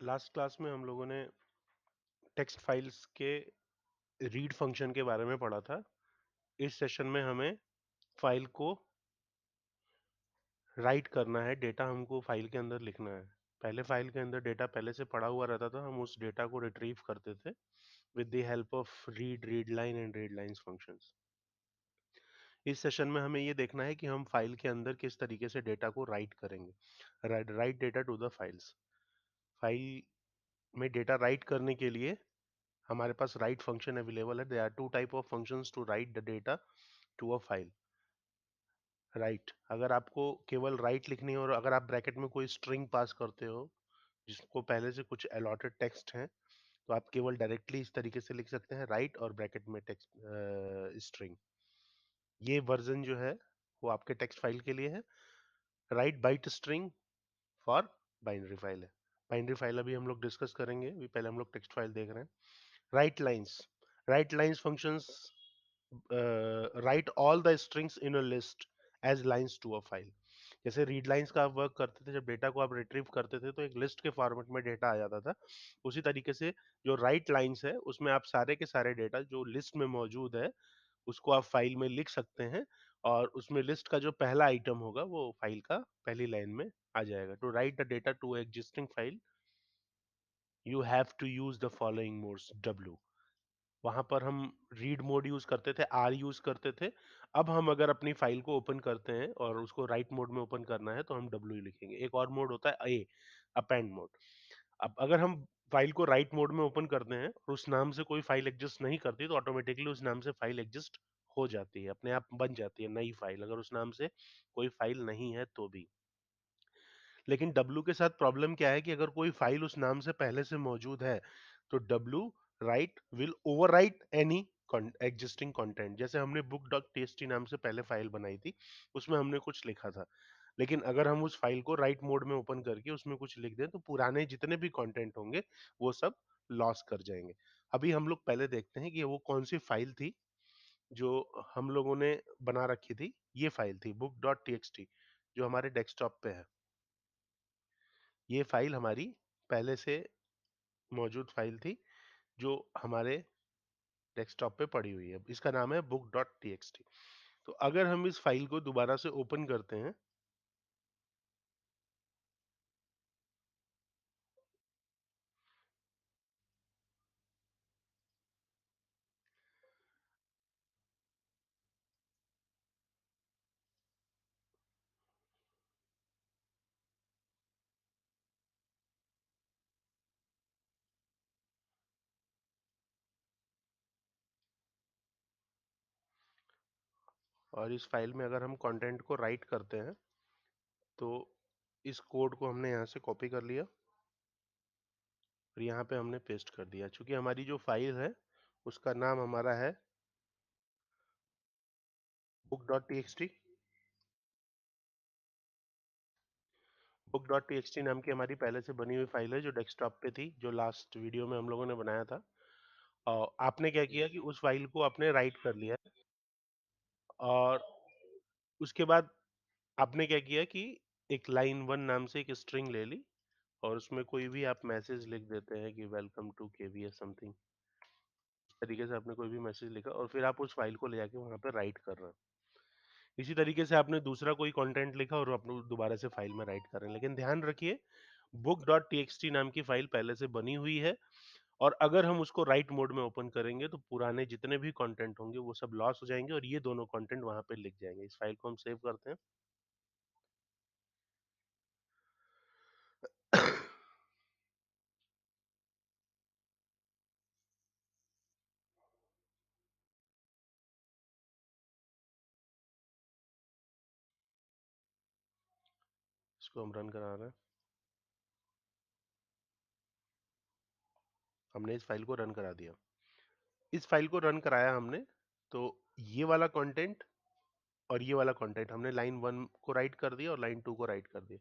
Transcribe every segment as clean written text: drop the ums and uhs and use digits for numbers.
Last class में हम लोगों ने टेक्स्ट फाइल्स के रीड फंक्शन के बारे में पढ़ा था। इस सेशन में हमें फाइल को राइट करना है, डेटा हमको फाइल के अंदर लिखना है। पहले फाइल के अंदर डेटा पहले से पड़ा हुआ रहता था, हम उस डेटा को रिट्रीव करते थे with the help of read line and read lines functions. इस सेशन में हमें ये देखना है कि हम फाइल के अंदर किस तरीके से डेटा को राइट करेंगे। Write data to the files. File में डेटा राइट करने के लिए हमारे पास राइट फंक्शन अवेलेबल है। There are two type of functions to write the data to a file. Right, अगर आपको केवल राइट लिखनी है और अगर आप ब्रैकेट में कोई स्ट्रिंग पास करते हो जिसको पहले से कुछ अलॉटेड टेक्स्ट है, तो आप केवल डायरेक्टली इस तरीके से लिख सकते हैं, राइट और ब्रैकेट में टेक्स्ट स्ट्रिंग। ये वर्जन जो है वो आपके टेक्स्ट फाइल के लिए है। Right byte string for binary file है। बाइनरी फाइल अभी हम लोग डिस्कस करेंगे, अभी पहले हम लोग टेक्स्ट फाइल देख रहे हैं। Right lines. Right lines functions write all the strings in a list as lines to a file। जैसे रीड लाइंस का आप वर्क करते थे, जब डेटा को आप रिट्रीव करते थे तो एक लिस्ट के फॉर्मेट में डेटा आ जाता था। उसी तरीके से जो राइट लाइंस है उसमें आप सारे के सारे डेटा जो लिस्ट में मौजूद है उसको आप फाइल में लिख सकते हैं, और उसमें लिस्ट का जो पहला आइटम होगा वो फाइल का पहली लाइन में आ जाएगा। To write the data to existing file you have to use the following modes. W, वहां पर हम रीड मोड यूज करते थे, आर यूज करते थे। अब हम अगर अपनी फाइल को ओपन करते हैं और उसको राइट मोड में ओपन करना है तो हम डब्ल्यू लिखेंगे। एक और मोड होता है ए, अपेंड मोड। अब अगर हम फाइल को राइट मोड में ओपन करते हैं और उस नाम से कोई फाइल एग्जिस्ट नहीं करती तो ऑटोमेटिकली उस नाम से फाइल एग्जिस्ट हो जाती है, अपने आप बन जाती है नई फाइल, अगर उस नाम से कोई फाइल नहीं है तो भी। लेकिन डब्लू के साथ प्रॉब्लम क्या है कि अगर कोई फाइल उस नाम से पहले से मौजूद है तो W right will overwrite any existing content. जैसे हमने बुक डॉट टीएक्सटी नाम से पहले फाइल बनाई थी, उसमें हमने कुछ लिखा था, लेकिन अगर हम उस फाइल को राइट मोड में ओपन करके उसमें कुछ लिख दें तो पुराने जितने भी कंटेंट होंगे वो सब लॉस कर जाएंगे। अभी हम लोग पहले देखते हैं कि वो कौन सी फाइल थी जो हम लोगों ने बना रखी थी। ये फाइल थी बुक डॉट टीएक्सटी, जो हमारे डेस्कटॉप पे है। ये फाइल हमारी पहले से मौजूद फाइल थी जो हमारे डेस्कटॉप पे पड़ी हुई है। इसका नाम है बुक डॉट टीएक्सटी। तो अगर हम इस फाइल को दोबारा से ओपन करते हैं और इस फाइल में अगर हम कंटेंट को राइट करते हैं तो इस कोड को हमने यहाँ से कॉपी कर लिया और यहाँ पे हमने पेस्ट कर दिया। चूंकि हमारी जो फाइल है उसका नाम हमारा है book dot TXT. Book dot TXT नाम की हमारी पहले से बनी हुई फाइल है जो डेस्कटॉप पे थी, जो लास्ट वीडियो में हम लोगों ने बनाया था। और आपने क्या किया कि उस फाइल को आपने राइट कर लिया, और उसके बाद आपने क्या किया कि एक लाइन वन नाम से एक स्ट्रिंग ले ली और उसमें कोई भी आप मैसेज लिख देते हैं कि वेलकम टू केवीएस समथिंग। इस तरीके से आपने कोई भी मैसेज लिखा और फिर आप उस फाइल को ले जाके वहां पे राइट कर रहे हैं। इसी तरीके से आपने दूसरा कोई कंटेंट लिखा और आप दोबारा से फाइल में राइट कर रहे हैं। लेकिन ध्यान रखिए, बुक डॉट टीएक्सटी नाम की फाइल पहले से बनी हुई है, और अगर हम उसको राइट मोड में ओपन करेंगे तो पुराने जितने भी कंटेंट होंगे वो सब लॉस हो जाएंगे और ये दोनों कंटेंट वहां पे लिख जाएंगे। इस फाइल को हम सेव करते हैं। इसको हम रन करा रहे हैं। हमने इस फाइल को रन करा दिया। इस फाइल को रन कराया हमने, तो ये वाला कंटेंट और ये वाला कंटेंट हमने लाइन वन को राइट कर दिया और लाइन टू को राइट कर दिया।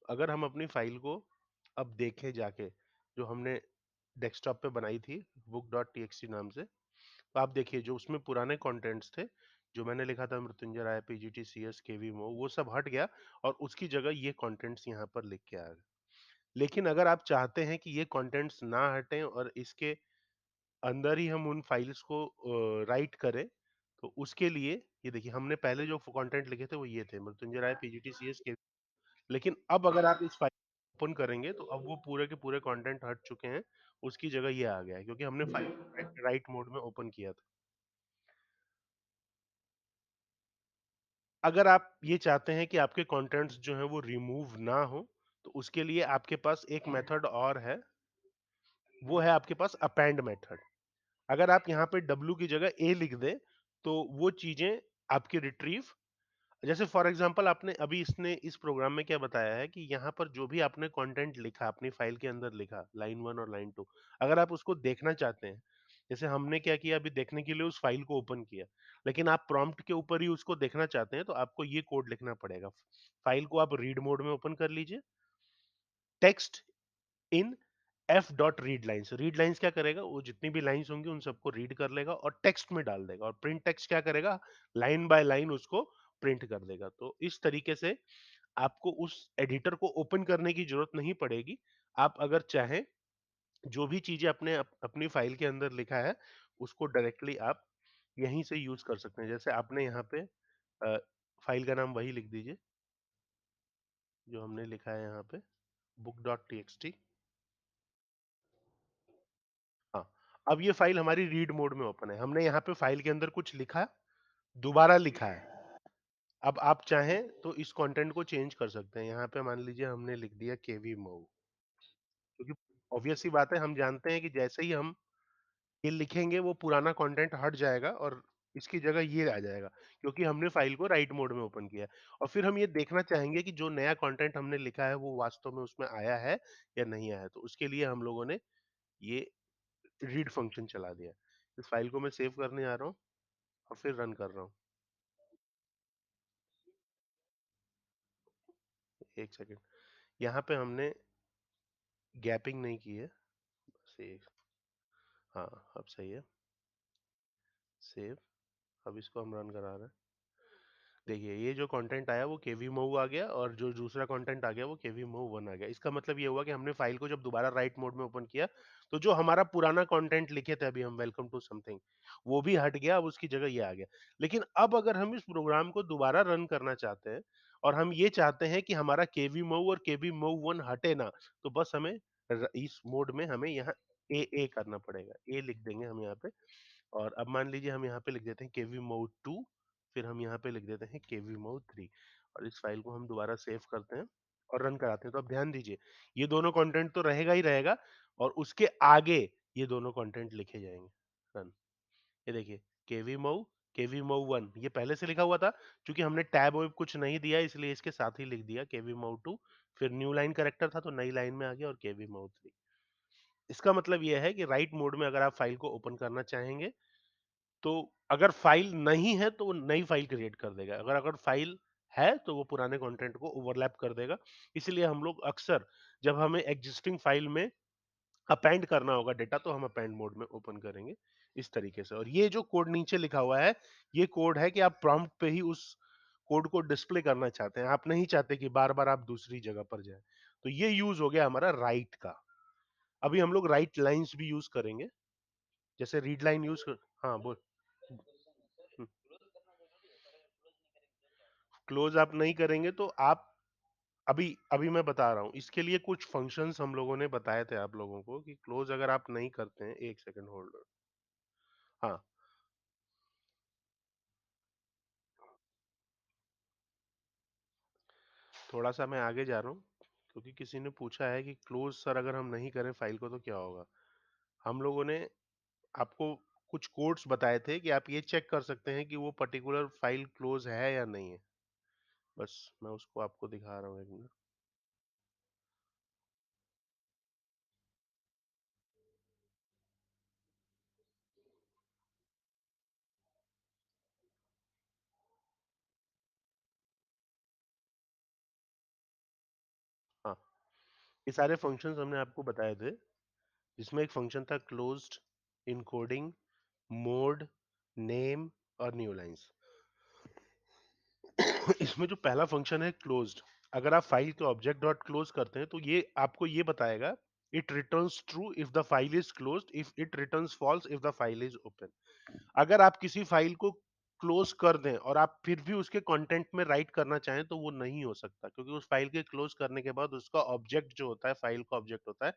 अगर हम अपनी फाइल को अब देखें जाके, जो हमने डेस्कटॉप पे बनाई थी बुक डॉट टीएक्सटी नाम से, तो आप देखिए जो उसमें पुराने कंटेंट्स थे, जो मैंने लिखा था मृत्युंजय राय, पीजीटी, सीएस, केवी मो, वो सब हट गया और उसकी जगह ये कंटेंट्स यहाँ पर लिख के आ गए। लेकिन अगर आप चाहते हैं कि ये कंटेंट्स ना हटें और इसके अंदर ही हम उन फाइल्स को राइट करें, तो उसके लिए ये देखिए हमने पहले जो कंटेंट लिखे थे वो ये थे मृत्युंजय राय पीजीटीसीएस के। लेकिन अब अगर आप इस फाइल ओपन करेंगे तो अब वो पूरे के पूरे कंटेंट हट चुके हैं, उसकी जगह ये आ गया है क्योंकि हमने फाइल को राइट मोड में ओपन किया था। अगर आप ये चाहते हैं कि आपके कंटेंट्स जो हैं वो रिमूव ना हो, तो उसके लिए आपके पास एक मेथड और है, वो है आपके पास अपेंड मेथड। अगर आप यहाँ पे W की जगह A लिख दें, तो वो चीजें आपकी रिट्रीव, जैसे फॉर एग्जांपल आपने अभी इसने इस प्रोग्राम में क्या बताया है कि यहाँ पर जो भी आपने कंटेंट लिखा अपनी फाइल के अंदर लिखा लाइन 1 और लाइन 2, अगर आप उसको देखना चाहते हैं, जैसे हमने क्या किया अभी देखने के लिए उस फाइल को ओपन किया, लेकिन आप प्रॉम्प्ट के ऊपर ही उसको देखना चाहते हैं तो आपको ये कोड लिखना पड़ेगा। फाइल को आप रीड मोड में ओपन कर लीजिए, text in F dot read lines. Read lines क्या करेगा, वो जितनी भी लाइन्स होंगी उन सबको रीड कर लेगा और टेक्स्ट में डाल देगा, और प्रिंट टेक्स्ट क्या करेगा, लाइन बाय लाइन उसको प्रिंट कर देगा। तो इस तरीके से आपको उस एडिटर को ओपन करने की जरूरत नहीं पड़ेगी। आप अगर चाहें जो भी चीजें अपनी फाइल के अंदर लिखा है उसको डायरेक्टली आप यहीं से यूज कर सकते हैं। जैसे आपने यहाँ पे फाइल का नाम वही लिख दीजिए जो हमने लिखा है यहाँ पे, book dot T x T. हाँ, अब ये फाइल हमारी रीड मोड में ओपन है, हमने यहाँ पे फाइल के अंदर कुछ लिखा, दोबारा लिखा है। अब आप चाहें तो इस कंटेंट को चेंज कर सकते हैं। यहाँ पे मान लीजिए हमने लिख दिया केवी मऊ, क्योंकि ऑब्वियस सी बात है हम जानते हैं कि जैसे ही हम ये लिखेंगे वो पुराना कंटेंट हट जाएगा और इसकी जगह ये आ जाएगा, क्योंकि हमने फाइल को राइट मोड में ओपन किया है। और फिर हम ये देखना चाहेंगे कि जो नया कंटेंट हमने लिखा है वो वास्तव में उसमें आया है या नहीं आया, तो उसके लिए हम लोगों ने ये रीड फंक्शन चला दिया। इस फाइल को मैं सेव करने जा रहा हूँ और फिर रन कर रहा हूँ। एक सेकेंड, यहाँ पे हमने गैपिंग नहीं की है, सेव। हाँ, अब सही है, सेव। अब इसको हम रन करा रहे हैं। देखिए ये जो कंटेंट आया वो केवी मऊ आ गया और जो दूसरा कंटेंट आ गया वो केवी मऊ वन आ गया। इसका मतलब ये हुआ कि हमने फाइल को जब दोबारा राइट मोड में ओपन किया तो जो हमारा पुराना कंटेंट लिखे थे अभी हम वेलकम टू समथिंग, वो भी हट गया, अब उसकी जगह ये आ गया। लेकिन अब अगर हम इस प्रोग्राम को दोबारा रन करना चाहते हैं और हम ये चाहते हैं कि हमारा केवी मऊ और केवी मऊ वन हटे ना, तो बस हमें इस मोड में हमें यहाँ ए करना पड़ेगा। ए लिख देंगे हम यहाँ पे, और अब मान लीजिए हम यहाँ पे लिख देते हैं केवी मोड 2, फिर हम यहाँ पे लिख देते हैं केवी मोड 3, और इस फाइल को हम दोबारा सेव करते हैं और रन कराते हैं। तो अब ध्यान दीजिए ये दोनों कंटेंट तो रहेगा ही रहेगा, और उसके आगे ये दोनों कंटेंट लिखे जाएंगे। रन, ये देखिए केवी मऊ वन ये पहले से लिखा हुआ था, क्योंकि हमने टैब वैब कुछ नहीं दिया इसलिए इसके साथ ही लिख दिया केवी मऊ 2, फिर न्यू लाइन करेक्टर था तो नई लाइन में आ गया और केवी मऊ 3। इसका मतलब यह है कि राइट मोड में अगर आप फाइल को ओपन करना चाहेंगे तो अगर फाइल नहीं है तो वो नई फाइल क्रिएट कर देगा, अगर अगर फाइल है तो वो पुराने कंटेंट को ओवरलैप कर देगा। इसलिए हम लोग अक्सर जब हमें एग्जिस्टिंग फाइल में अपेंड करना होगा डेटा तो हम अपेंड मोड में ओपन करेंगे इस तरीके से। और ये जो कोड नीचे लिखा हुआ है ये कोड है कि आप प्रॉम्प्ट पे ही उस कोड को डिस्प्ले करना चाहते हैं, आप नहीं चाहते कि बार बार आप दूसरी जगह पर जाएं। तो ये यूज हो गया हमारा राइट का। अभी हम लोग राइट लाइंस भी यूज करेंगे, जैसे रीड लाइन यूज कर। हाँ बोल। क्लोज आप नहीं करेंगे तो आप, अभी अभी मैं बता रहा हूँ इसके लिए कुछ फंक्शंस हम लोगों ने बताए थे आप लोगों को कि क्लोज अगर आप नहीं करते हैं, एक सेकंड होल्ड। हाँ, थोड़ा सा मैं आगे जा रहा हूँ क्योंकि किसी ने पूछा है कि क्लोज सर अगर हम नहीं करें फाइल को तो क्या होगा। हम लोगों ने आपको कुछ कोड्स बताए थे कि आप ये चेक कर सकते हैं कि वो पर्टिकुलर फाइल क्लोज है या नहीं है। बस मैं उसको आपको दिखा रहा हूँ एक मिनट। हाँ, ये सारे फंक्शंस हमने आपको बताए थे, जिसमें एक फंक्शन था क्लोज्ड, इनकोडिंग, मोड, नेम और न्यू लाइंस। इसमें जो पहला फंक्शन है क्लोज्ड, अगर आप फाइल के ऑब्जेक्ट डॉट क्लोज करते हैं तो ये आपको ये बताएगा, it returns true if the file is closed, if it returns false if the file is open. अगर आप किसी फाइल को क्लोज कर दें और आप फिर भी उसके कंटेंट में राइट करना चाहें तो वो नहीं हो सकता, क्योंकि उस फाइल के क्लोज करने के बाद उसका ऑब्जेक्ट जो होता है, फाइल का ऑब्जेक्ट होता है,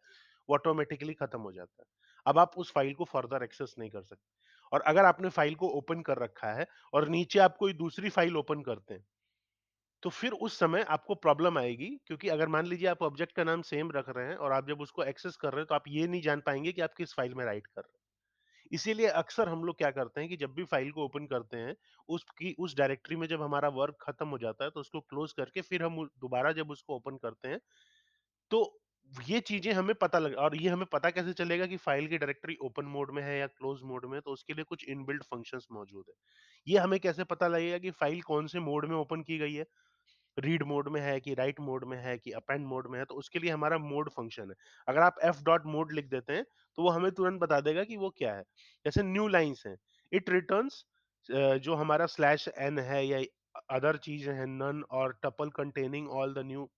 वो ऑटोमेटिकली खत्म हो जाता है। अब आप उस फाइल को फर्दर एक्सेस नहीं कर सकते। और अगर आपने फाइल को ओपन कर रखा है और नीचे आप कोई दूसरी फाइल ओपन करते हैं, तो फिर उस समय आपको प्रॉब्लम आएगी, क्योंकि अगर मान लीजिए आप ऑब्जेक्ट का नाम सेम रख रहे हैं और आप जब उसको एक्सेस कर रहे हैं तो आप ये नहीं जान पाएंगे कि आप किस फाइल में राइट कर रहे हैं। इसीलिए अक्सर हम लोग क्या करते हैं कि जब भी फाइल को ओपन करते हैं, उसकी उस डायरेक्टरी में जब हमारा वर्क खत्म हो जाता है तो उसको क्लोज करके फिर हम दोबारा जब उसको ओपन करते हैं, तो ये चीजें हमें पता लग, और ये हमें पता कैसे चलेगा कि फाइल की डायरेक्टरी ओपन मोड में है या क्लोज मोड में है, तो उसके लिए कुछ इनबिल्ट फंक्शंस मौजूद है। ये हमें कैसे पता लगेगा कि फाइल कौन से मोड में ओपन की गई है, रीड मोड में है कि राइट मोड में है कि अपेंड मोड में है, तो उसके लिए हमारा मोड फंक्शन है। अगर आप एफ डॉट मोड लिख देते हैं तो वो हमें तुरंत बता देगा कि वो क्या है। जैसे न्यू लाइन्स है, इट रिटर्न्स जो हमारा स्लैश एन है या अदर चीज है, नन और tuple containing all the new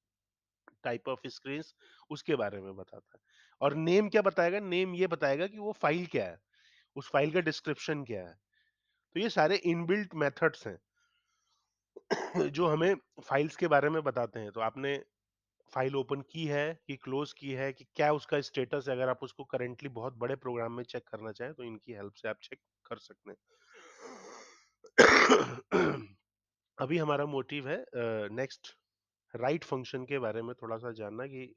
type of screens, उसके बारे में बताता है। और नेम क्या बताएगा, नेम ये बताएगा कि वो फाइल क्या है, उस फाइल का डिस्क्रिप्शन क्या है। तो ये सारे इनबिल्ट मेथड्स हैं जो हमें फाइल्स के बारे में बताते हैं। तो आपने फाइल ओपन की है कि क्लोज की है, कि क्या उसका स्टेटस है, अगर आप उसको करेंटली बहुत बड़े प्रोग्राम में चेक करना चाहें तो इनकी हेल्प से आप चेक कर सकते हैं। अभी हमारा मोटिव है नेक्स्ट राइट फंक्शन के बारे में थोड़ा सा जानना, कि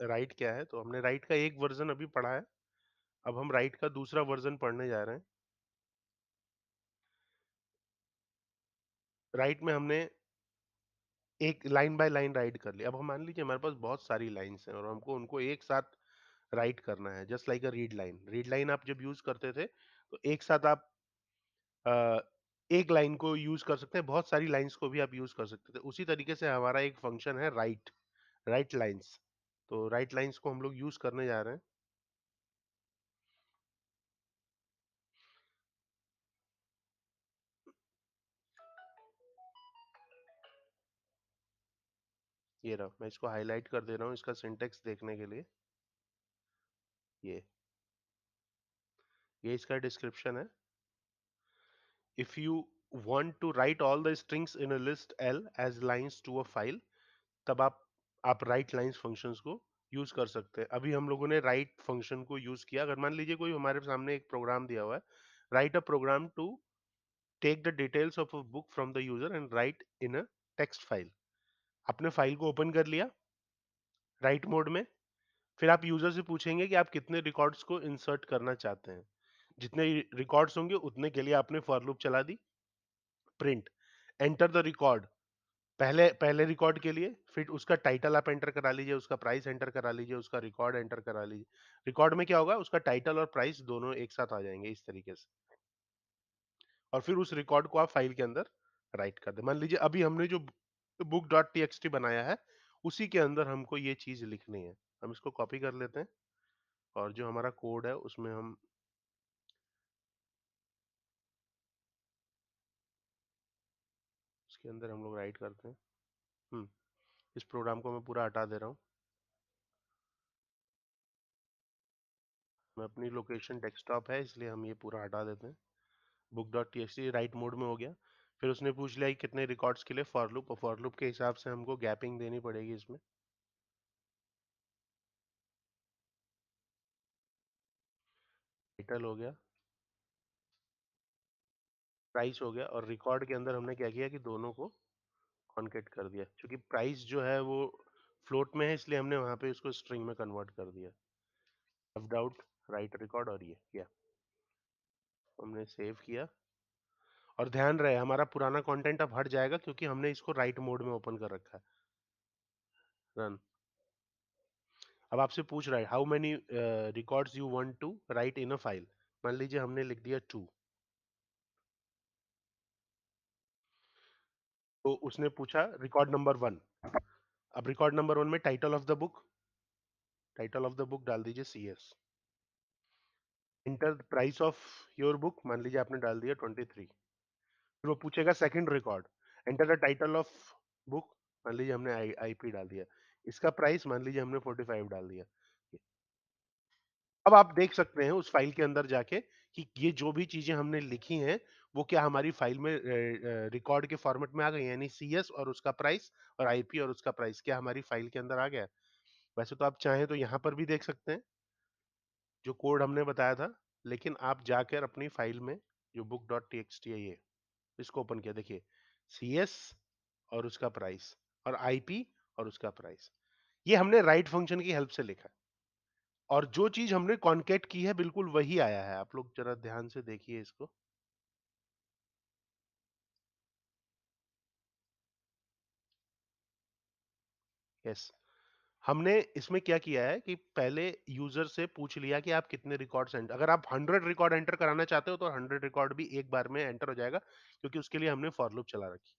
राइट क्या है। तो हमने राइट का एक वर्जन अभी पढ़ा है, अब हम राइट का दूसरा वर्जन पढ़ने जा रहे हैं। राइट में हमने एक लाइन बाय लाइन राइट कर लिया। अब हम मान लीजिए हमारे पास बहुत सारी लाइंस हैं और हमको उनको एक साथ राइट करना है, जस्ट लाइक अ रीड लाइन। रीड लाइन आप जब यूज करते थे तो एक साथ आप अ, एक लाइन को यूज कर सकते हैं, बहुत सारी लाइंस को भी आप यूज कर सकते थे। उसी तरीके से हमारा एक फंक्शन है राइट, राइट लाइंस। तो राइट लाइंस को हम लोग यूज करने जा रहे हैं। ये रहा, मैं इसको हाईलाइट कर दे रहा हूँ इसका सिंटेक्स देखने के लिए। ये इसका डिस्क्रिप्शन है। If you want to write all the strings in a list L as lines to a file, तब आप राइट लाइंस फंक्शंस को यूज कर सकते हैं। अभी हम लोगों ने राइट फंक्शन को यूज किया। अगर मान लीजिए कोई हमारे सामने एक प्रोग्राम दिया हुआ है, write a program to take the details of a book from the user and write in a text file. आपने फाइल को ओपन कर लिया राइट मोड में, फिर आप यूजर से पूछेंगे कि आप कितने रिकॉर्ड्स को इंसर्ट करना चाहते हैं। जितने रिकॉर्ड्स होंगे उतने के लिए आपने फॉर लूप चला दी। प्रिंट एंटर द रिकॉर्ड, पहले पहले रिकॉर्ड के लिए, फिर उसका टाइटल आप एंटर करा लीजिए, उसका प्राइस एंटर करा लीजिए, उसका रिकॉर्ड एंटर करा लीजिए। रिकॉर्ड में क्या होगा, उसका टाइटल और प्राइस दोनों एक साथ आ जाएंगे इस तरीके से। और फिर उस रिकॉर्ड को आप फाइल के अंदर राइट कर दे। मान लीजिए अभी हमने जो बुक डॉट टी बनाया है, उसी के अंदर हमको ये चीज लिखनी है। हम इसको कॉपी कर लेते हैं और जो हमारा कोड है उसमें हम उसके अंदर हम लोग राइट करते हैं। हम्म इस प्रोग्राम को मैं पूरा हटा दे रहा हूँ। मैं अपनी लोकेशन डेस्कटॉप है इसलिए हम ये पूरा हटा देते हैं। Book dot T right mode में हो गया। फिर उसने पूछ लिया कि कितने रिकॉर्ड्स के लिए फॉर लूप, और फॉर लूप के हिसाब से हमको गैपिंग देनी पड़ेगी इसमें। टाइटल हो गया, प्राइस हो गया, और रिकॉर्ड के अंदर हमने क्या किया कि दोनों को कॉन्केट कर दिया। क्योंकि प्राइस जो है वो फ्लोट में है इसलिए हमने वहां पे उसको स्ट्रिंग में कन्वर्ट कर दिया। लेफ्ट आउट राइट रिकॉर्ड, और ये किया, हमने सेव किया। और ध्यान रहे हमारा पुराना कंटेंट अब हट जाएगा क्योंकि हमने इसको राइट मोड में ओपन कर रखा है। रन। अब आपसे पूछ रहा है how many records you want to write in a file. मान लीजिए हमने लिख दिया 2। तो उसने पूछा रिकॉर्ड नंबर 1। अब रिकॉर्ड नंबर 1 में title of the book, title of the book डाल दीजिए CS। Inter price of your book, मान लीजिए आपने डाल दिया 23। फिर वो पूछेगा second record, enter the title of book, मान लीजिए हमने आईपी डाल दिया, इसका प्राइस मान लीजिए हमने 45 डाल दिया। अब आप देख सकते हैं उस फाइल के अंदर जाके कि ये जो भी चीजें हमने लिखी हैं वो क्या हमारी फाइल में रिकॉर्ड के फॉर्मेट में आ गई, यानी सीएस और उसका प्राइस और आईपी और उसका प्राइस क्या हमारी फाइल के अंदर आ गया है। वैसे तो आप चाहें तो यहाँ पर भी देख सकते हैं जो कोड हमने बताया था, लेकिन आप जाकर अपनी फाइल में जो book dot T x T है ये, इसको ओपन किया, देखिए सीएस और उसका प्राइस और आईपी और उसका प्राइस, ये हमने राइट फंक्शन की हेल्प से लिखा है। और जो चीज हमने कॉन्केट की है बिल्कुल वही आया है, आप लोग जरा ध्यान से देखिए इसको। यस, हमने इसमें क्या किया है कि पहले यूजर से पूछ लिया कि आप कितने रिकॉर्ड्स एंटर, अगर आप 100 रिकॉर्ड एंटर कराना चाहते हो तो 100 रिकॉर्ड भी एक बार में एंटर हो जाएगा, क्योंकि उसके लिए हमने फॉर लूप चला रखी।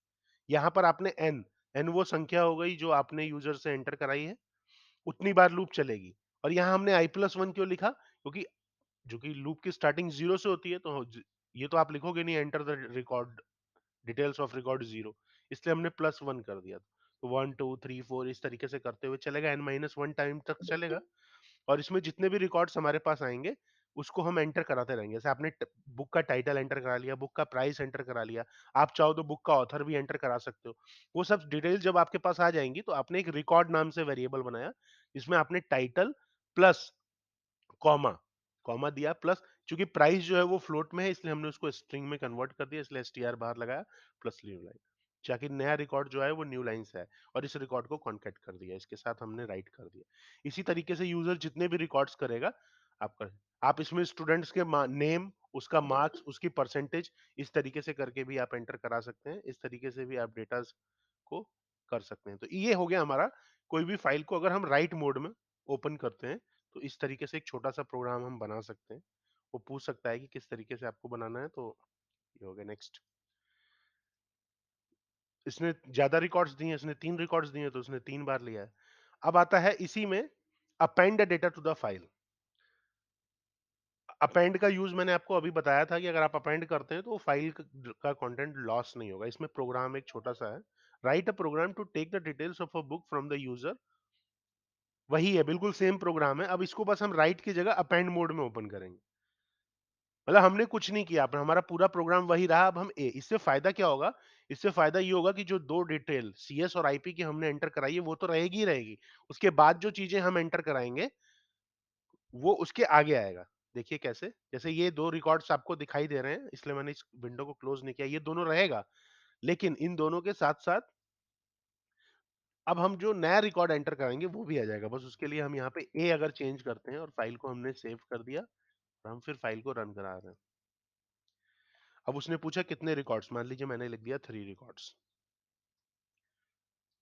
यहाँ पर आपने एन, एन वो संख्या हो गई जो आपने यूजर से एंटर कराई है, उतनी बार लूप चलेगी। और यहाँ हमने i+1 क्यों लिखा, क्योंकि जो कि लूप की स्टार्टिंग 0 से होती है, तो ये तो आप लिखोगे नहीं enter the record details of record 0, इसलिए हमने +1 कर दिया। तो 1 2 3 4 इस तरीके से करते हुए चलेगा, n-1 टाइम तक चलेगा। और इसमें जितने भी रिकॉर्ड्स हमारे पास आएंगे उसको हम एंटर कराते रहेंगे। जैसे आपने बुक का टाइटल एंटर करा लिया, बुक का प्राइस एंटर करा लिया, आप चाहो तो बुक का ऑथर भी एंटर करा सकते हो। वो सब डिटेल्स जब आपके पास आ जाएंगी तो आपने एक रिकॉर्ड नाम से वेरिएबल बनाया, जिसमें आपने टाइटल प्लस कॉमा, कॉमा दिया प्लस, चूंकि प्राइस जो है वो फ्लोट में है इसलिए हमने उसको स्ट्रिंग में कन्वर्ट कर दिया, इसलिए एसटीआर बाहर लगाया प्लस न्यू लाइन, ताकि नया रिकॉर्ड जो है वो न्यू लाइन से है। और इस रिकॉर्ड को कॉन्केट कर दिया, इसके साथ हमने राइट कर दिया। इसी तरीके से यूजर जितने भी रिकॉर्ड्स करेगा आपका, आप इसमें स्टूडेंट्स के नेम, उसका मार्क्स, उसकी परसेंटेज, इस तरीके से करके भी आप एंटर करा सकते हैं। इस तरीके से भी आप डेटा को कर सकते हैं। तो ये हो गया हमारा, कोई भी फाइल को अगर हम राइट मोड में ओपन करते हैं तो इस तरीके से एक छोटा सा प्रोग्राम हम बना सकते हैं। वो पूछ सकता है कि किस तरीके से आपको बनाना है, तो ये हो गया। नेक्स्ट, इसने ज्यादा रिकॉर्ड्स दिए हैं, इसने 3 रिकॉर्ड्स दिए हैं तो उसने 3 बार लिया है। अब आता है इसी में append data to the file. Append का यूज मैंने आपको अभी बताया था कि अगर आप अपेंड करते हैं तो फाइल का कंटेंट लॉस नहीं होगा। इसमें प्रोग्राम एक छोटा सा है, write a program to take the details of a book from the user. वही है, बिल्कुल सेम प्रोग्राम है। अब इसको बस हम राइट की जगह अपेंड मोड में ओपन करेंगे। मतलब हमने कुछ नहीं किया, पर हमारा पूरा प्रोग्राम वही रहा। अब हम इससे फायदा क्या होगा, इससे फायदा ये होगा कि जो दो डिटेल सीएस और आईपी की हमने एंटर कराई है वो तो रहेगी ही रहेगी, उसके बाद जो चीजें हम एंटर कराएंगे वो उसके आगे आएगा। देखिए कैसे, जैसे ये दो रिकॉर्ड्स आपको दिखाई दे रहे हैं इसलिए मैंने इस विंडो को क्लोज नहीं किया, ये दोनों रहेगा। लेकिन इन दोनों के साथ साथ अब हम जो नया रिकॉर्ड एंटर कराएंगे वो भी आ जाएगा। बस उसके लिए हम यहाँ पे ए अगर चेंज करते हैं और फाइल को हमने सेव कर दिया, और हम फिर फाइल को रन करा रहे हैं। अब उसने पूछा कितने रिकॉर्ड्स, मान लीजिए मैंने लिख दिया 3 रिकॉर्ड्स,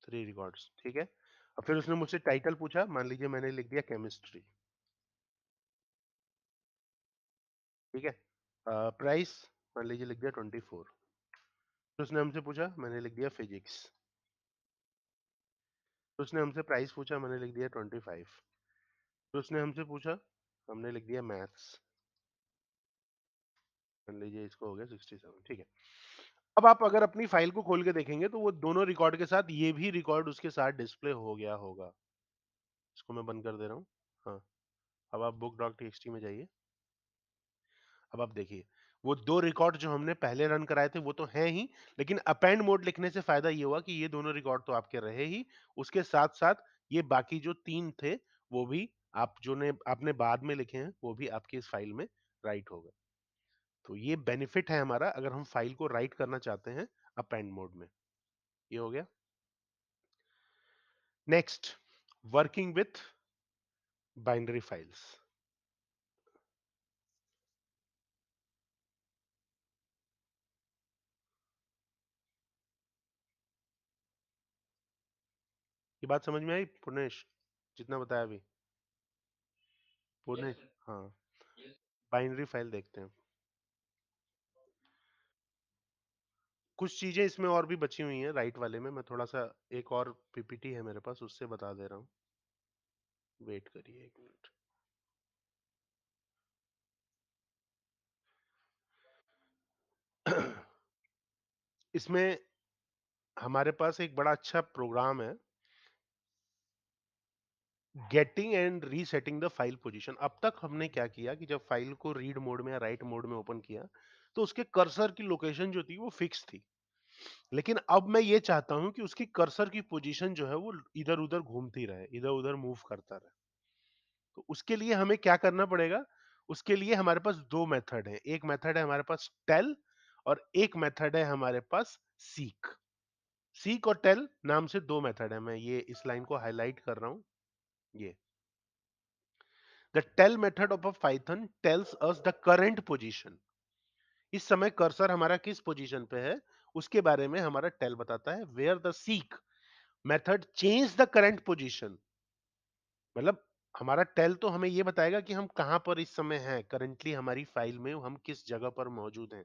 3 रिकॉर्ड्स, ठीक है। अब फिर उसने मुझसे टाइटल पूछा, मान लीजिए मैंने लिख दिया केमिस्ट्री, ठीक है। प्राइस मान लीजिए लिख दिया 24। तो उसने हमसे पूछा, मैंने लिख दिया फिजिक्स। तो उसने हमसे प्राइस पूछा, मैंने लिख दिया 25। तो उसने हमसे पूछा, हमने लिख दिया मैथ्स, मान लीजिए इसको हो गया 67, ठीक है। अब आप अगर अपनी फाइल को खोल के देखेंगे तो वो दोनों रिकॉर्ड के साथ ये भी रिकॉर्ड उसके साथ डिस्प्ले हो गया होगा। इसको मैं बंद कर दे रहा हूँ। हाँ, अब आप बुक डॉट टीएक्सटी में जाइए। अब आप देखिए वो दो रिकॉर्ड जो हमने पहले रन कराए थे वो तो हैं ही, लेकिन अपेंड मोड लिखने से फायदा ये हुआ कि ये दोनों रिकॉर्ड तो आपके रहे ही, उसके साथ साथ ये बाकी जो 3 थे वो भी आप जो ने आपने बाद में लिखे हैं वो भी आपकी इस फाइल में राइट हो गए। तो ये बेनिफिट है हमारा अगर हम फाइल को राइट करना चाहते हैं अपेंड मोड में। ये हो गया। Next, working with binary files. ये बात समझ में आई पुनेश, जितना बताया अभी? पुनेश, हाँ, बाइनरी फाइल देखते हैं। कुछ चीजें इसमें और भी बची हुई हैं राइट वाले में, मैं थोड़ा सा एक और पीपीटी है मेरे पास उससे बता दे रहा हूँ। वेट करिए 1 मिनट। इसमें हमारे पास एक बड़ा अच्छा प्रोग्राम है, getting and resetting the file position. अब तक हमने क्या किया कि जब फाइल को रीड मोड में या राइट मोड में ओपन किया तो उसके कर्सर की लोकेशन जो थी वो फिक्स थी। लेकिन अब मैं ये चाहता हूं कि उसकी कर्सर की पोजीशन जो है वो इधर उधर घूमती रहे, इधर उधर मूव करता रहे। तो उसके लिए हमें क्या करना पड़ेगा? उसके लिए हमारे पास दो मेथड है। एक मेथड है हमारे पास टेल और एक मेथड है हमारे पास सीक। सीक और टेल नाम से दो मेथड है। मैं ये इस लाइन को हाईलाइट कर रहा हूं। ये the tell method of a Python tells us the current position. इस समय कर्सर हमारा किस पोजीशन पे है उसके बारे में हमारा टेल बताता है। Where the seek method change the current position, मतलब हमारा टेल तो हमें ये बताएगा कि हम कहां पर इस समय हैं, करंटली हमारी फाइल में हम किस जगह पर मौजूद हैं।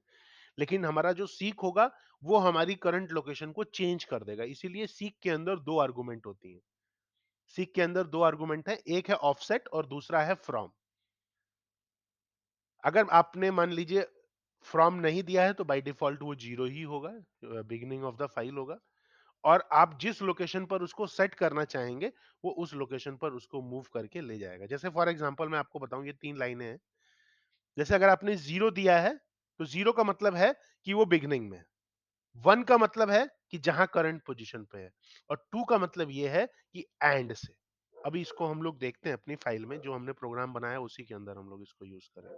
लेकिन हमारा जो सीक होगा वो हमारी करंट लोकेशन को चेंज कर देगा। इसीलिए सीक के अंदर दो आर्गुमेंट होती हैं। सीक के अंदर दो आर्गुमेंट है, एक है ऑफसेट और दूसरा है फ्रॉम। अगर आपने मान लीजिए फ्रॉम नहीं दिया है तो बाय डिफॉल्ट वो जीरो ही होगा, बिगिनिंग ऑफ द फाइल होगा। और आप जिस लोकेशन पर उसको सेट करना चाहेंगे वो उस लोकेशन पर उसको मूव करके ले जाएगा। जैसे फॉर एग्जांपल मैं आपको बताऊं, ये तीन लाइनें हैं। जैसे अगर आपने जीरो दिया है तो जीरो का मतलब है कि वो बिगिनिंग में है। वन का मतलब है कि जहां करंट पोजीशन पे है। और टू का मतलब ये है कि एंड से। अभी इसको हम लोग देखते हैं अपनी फाइल में, जो हमने प्रोग्राम बनाया उसी के अंदर हम लोग इसको यूज करें।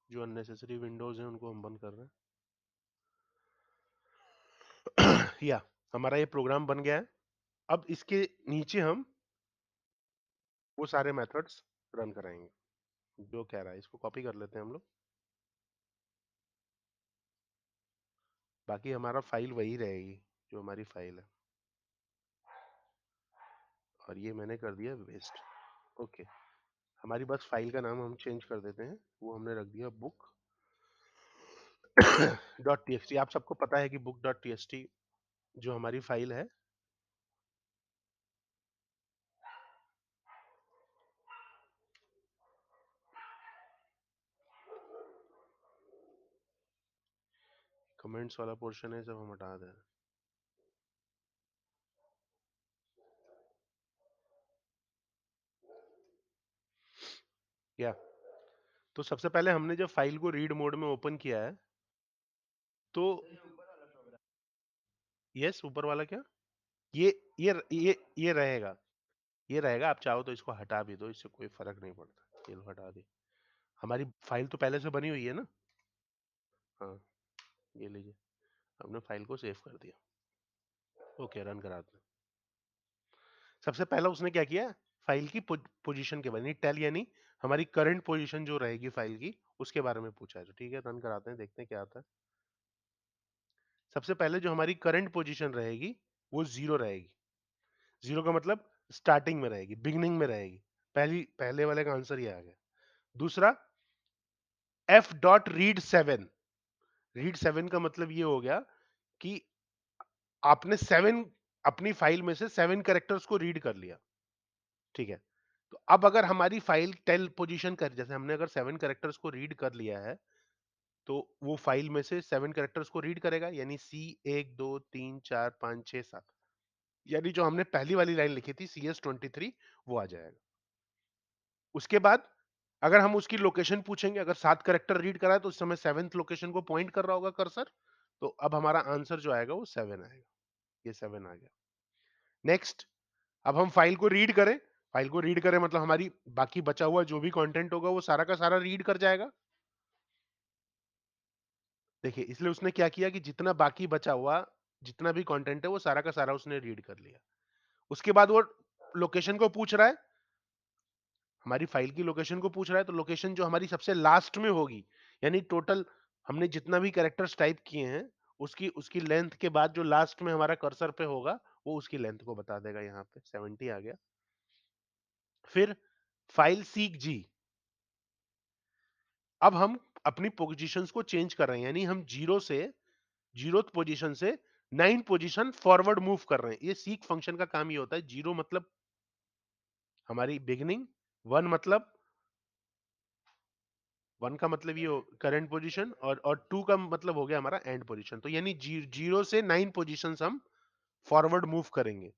जो अननेसेसरी विंडोज हैं उनको हम बंद कर रहे हैं। या हमारा ये प्रोग्राम बन गया है। अब इसके नीचे हम वो सारे मेथड्स रन कराएंगे जो कह रहा है। इसको कॉपी कर लेते हैं हम लोग। बाकी हमारा फाइल वही रहेगी जो हमारी फाइल है। और ये मैंने कर दिया वेस्ट। ओके, हमारी बस फाइल का नाम हम चेंज कर देते हैं। वो हमने रख दिया बुक डॉट टी। आप सबको पता है कि बुक डॉट टी जो हमारी फाइल है, कमेंट्स वाला पोर्शन है, सब हम हटा दें। या तो सबसे पहले हमने जब फाइल को रीड मोड में ओपन किया है तो यस, ऊपर वाला क्या, ये ये रहेगा। ये रहेगा। आप चाहो तो इसको हटा भी दो, इससे कोई फर्क नहीं पड़ता। ये लो, हटा दी। हमारी फाइल तो पहले से बनी हुई है ना। हाँ, ये लीजिए, हमने फाइल को सेव कर दिया। ओके, रन कराते हैं। सबसे पहला उसने क्या किया, फाइल की पोजीशन के बारे में, टेल यानी हमारी करंट पोजीशन जो रहेगी फाइल की उसके बारे में पूछा है। तो ठीक है, रन कराते हैं, देखते हैं क्या आता है। सबसे पहले जो हमारी करंट पोजीशन रहेगी वो जीरो रहेगी। जीरो का मतलब स्टार्टिंग में रहेगी, बिगनिंग में रहेगी। पहले वाले का आंसर ये आ गया। दूसरा, F dot read seven. Read seven का मतलब ये हो गया कि आपने सेवन, अपनी फाइल में से सेवन कैरेक्टर्स को रीड कर लिया। ठीक है, तो अब अगर हमारी फाइल टेल पोजीशन कर, जैसे हमने अगर सेवन कैरेक्टर्स को रीड कर लिया है तो वो फाइल में से सेवन कैरेक्टर्स को रीड करेगा, यानी सी 1 2 3 4 5 6 7, यानी जो हमने पहली वाली लाइन लिखी थी CS23 वो आ जाएगा। उसके बाद अगर हम उसकी लोकेशन पूछेंगे, अगर 7 कैरेक्टर रीड करा है तो उस समय सेवेंथ लोकेशन को पॉइंट कर रहा होगा कर्सर। तो अब हमारा आंसर जो आएगा वो 7 आएगा। ये 7 आ गया। नेक्स्ट, अब हम फाइल को रीड करें। फाइल को रीड करें मतलब हमारी बाकी बचा हुआ जो भी कंटेंट होगा वो सारा का सारा रीड कर जाएगा। देखिए, इसलिए उसने क्या किया कि जितना बाकी बचा हुआ, जितना भी कंटेंट है वो सारा का सारा उसने रीड कर लिया। उसके बाद वो लोकेशन को पूछ रहा है, हमारी फाइल की लोकेशन को पूछ रहा है। तो लोकेशन जो हमारी सबसे लास्ट में होगी, यानी टोटल हमने जितना भी कैरेक्टर्स टाइप किए हैं उसकी उसकी लेंथ के बाद जो लास्ट में हमारा कर्सर पे होगा वो उसकी लेंथ को बता देगा। यहाँ पे 70 आ गया। फिर फाइल सीक जी। अब हम अपनी पोजीशंस को चेंज कर रहे हैं, यानी हम जीरो पोजीशन से 9 पोजीशन फॉरवर्ड मूव कर रहे हैं। ये सीक फंक्शन का काम ये होता है। जीरो मतलब हमारी बिगिनिंग, वन मतलब वन का मतलब ये करंट पोजीशन, और टू का मतलब हो गया हमारा एंड पोजीशन। तो यानी जीरो से 9 पोजीशंस हम फॉरवर्ड मूव करेंगे।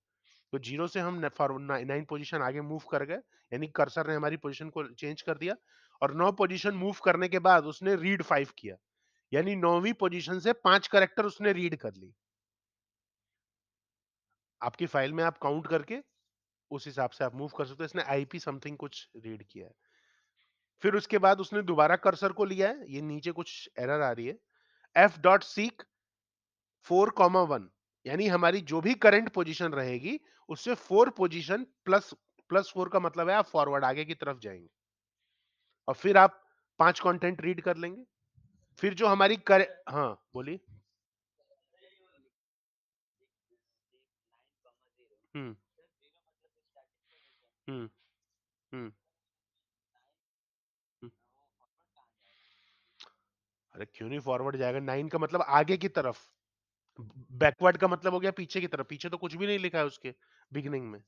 तो जीरो से हम फॉरवर्ड 9 पोजीशन आगे मूव कर गए, यानी कर्सर ने हमारी पोजीशन को चेंज कर दिया। और 9 पोजीशन मूव करने के बाद उसने रीड 5 किया, यानी 9वीं पोजीशन से 5 करेक्टर उसने रीड कर ली। आपकी फाइल में आप काउंट करके उस हिसाब से आप मूव कर सकते हो। इसने आईपी समथिंग कुछ रीड किया है। फिर उसके बाद उसने दोबारा कर्सर को लिया है, ये नीचे कुछ एरर आ रही है, एफ डॉट सीक 4,1, यानी हमारी जो भी करंट पोजीशन रहेगी उससे 4 पोजीशन प्लस प्लस 4 का मतलब है आप फॉरवर्ड आगे की तरफ जाएंगे, और फिर आप 5 कंटेंट रीड कर लेंगे। फिर जो हमारी हाँ बोलिए। हम्म। हम्म। हम्म। हम्म। अरे क्यों नहीं फॉरवर्ड जाएगा, 9 का मतलब आगे की तरफ, बैकवर्ड का मतलब हो गया पीछे की तरफ। पीछे तो कुछ भी नहीं लिखा है उसके बिगिनिंग में।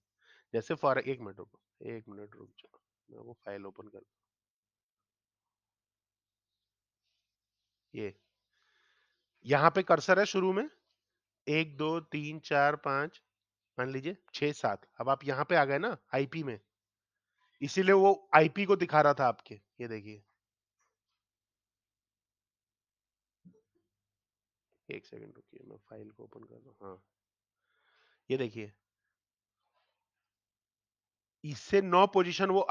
जैसे फॉर, एक मिनट रुको, एक मिनट रुक जाओ, मैं वो फाइल ओपन कर, ये यहाँ पे कर्सर है शुरू में, 1 2 3 4 5, मान लीजिए 6 7, अब आप यहाँ पे आ गए ना आईपी में, इसीलिए वो आईपी को दिखा रहा था आपके। ये देखिए, एक सेकंड रुकिए, मैं फाइल को ओपन कर रहा हूँ। हाँ, ये देखिए, इससे 9 पोजीशन वो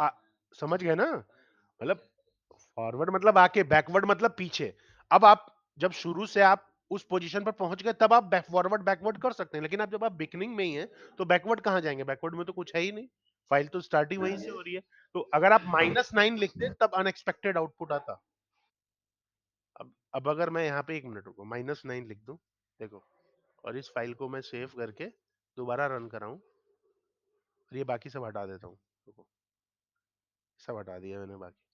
समझ गए ना, मतलब फॉरवर्ड मतलब आके, बैकवर्ड मतलब पीछे। अब आप जब शुरू से आप उस पोजीशन पर पहुंच गए तब आप फॉरवर्ड बैकवर्ड कर सकते हैं, लेकिन आप जब आप बिगनिंग में ही हैं तो बैकवर्ड कहां जाएंगे, बैकवर्ड में तो कुछ है ही नहीं, फाइल तो स्टार्टिंग वहीं से हो रही है। तो अगर आप -9 लिखते तब अनएक्सपेक्टेड आउटपुट आता। अब अगर मैं यहाँ पे, एक मिनट रुको, -9 लिख दूं, देखो, और इस फाइल को मैं सेव करके दोबारा रन कराऊं, और ये बाकी सब हटा देता हूँ, रुको, सब हटा दिया मैंने बाकी।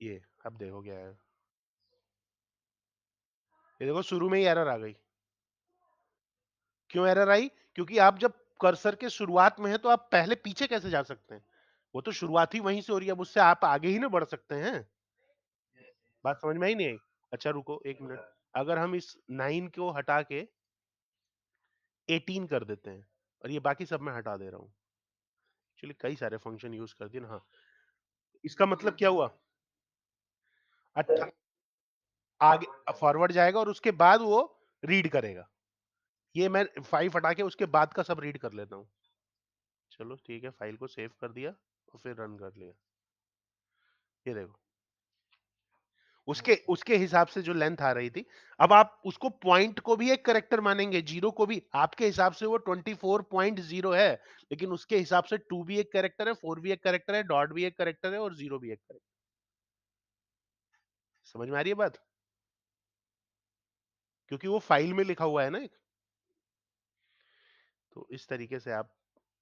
ये अब देखो क्या है, ये देखो शुरू में ही एरर आ गई। क्यों एरर आई? क्योंकि आप जब कर्सर के शुरुआत में है तो आप पहले पीछे कैसे जा सकते हैं, वो तो शुरुआत ही वहीं से हो रही है, अब उससे आप आगे ही ना बढ़ सकते हैं। बात समझ में ही नहीं आई? अच्छा रुको एक मिनट, अगर हम इस 9 को हटा के 18 कर देते हैं, और ये बाकी सब मैं हटा दे रहा हूँ, एक्चुअली कई सारे फंक्शन यूज कर दिए ना। हाँ, इसका मतलब क्या हुआ, अच्छा, आगे फॉरवर्ड जाएगा और उसके बाद वो रीड करेगा। ये मैं 5 हटा के उसके बाद का सब रीड कर लेता हूँ। चलो ठीक है, फाइल को सेव कर दिया और फिर रन कर लिया। ये देखो, उसके उसके हिसाब से जो लेंथ आ रही थी, अब आप उसको पॉइंट को भी एक करेक्टर मानेंगे, जीरो को भी, आपके हिसाब से वो 24.0 है, लेकिन उसके हिसाब से 2 भी एक करेक्टर है, 4 भी एक करेक्टर है, डॉट भी एक करेक्टर है, और जीरो भी एक करेक्टर। समझ में आ रही है बात? क्योंकि वो फाइल में लिखा हुआ है ना एक। तो इस तरीके से आप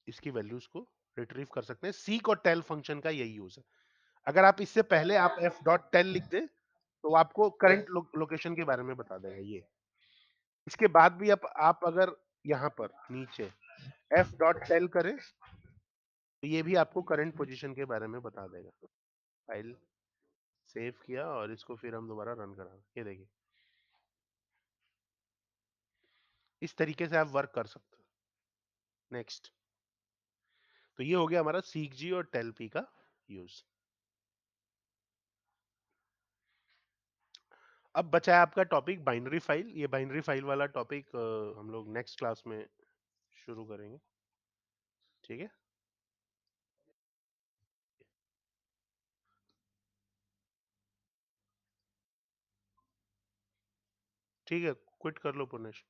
इसकी वैल्यूज को रिट्रीव कर सकते हैं। सीक और टेल फंक्शन का यही यूज है। अगर आप इससे पहले आप एफ डॉट टेल लिख दें तो आपको करंट लोकेशन के बारे में बता देगा ये। इसके बाद भी आप अगर यहाँ पर नीचे एफ डॉट टेल करें तो ये भी आपको करंट पोजीशन के बारे में बता देगा। फाइल सेव किया और इसको फिर हम दोबारा रन करा, ये देखिए, इस तरीके से आप वर्क कर सकते हो। नेक्स्ट, तो ये हो गया हमारा सीक जी और टेल पी का यूज। अब बचा है आपका टॉपिक बाइनरी फाइल। ये बाइनरी फाइल वाला टॉपिक हम लोग नेक्स्ट क्लास में शुरू करेंगे। ठीक है, ठीक है, क्विट कर लो पुनेश।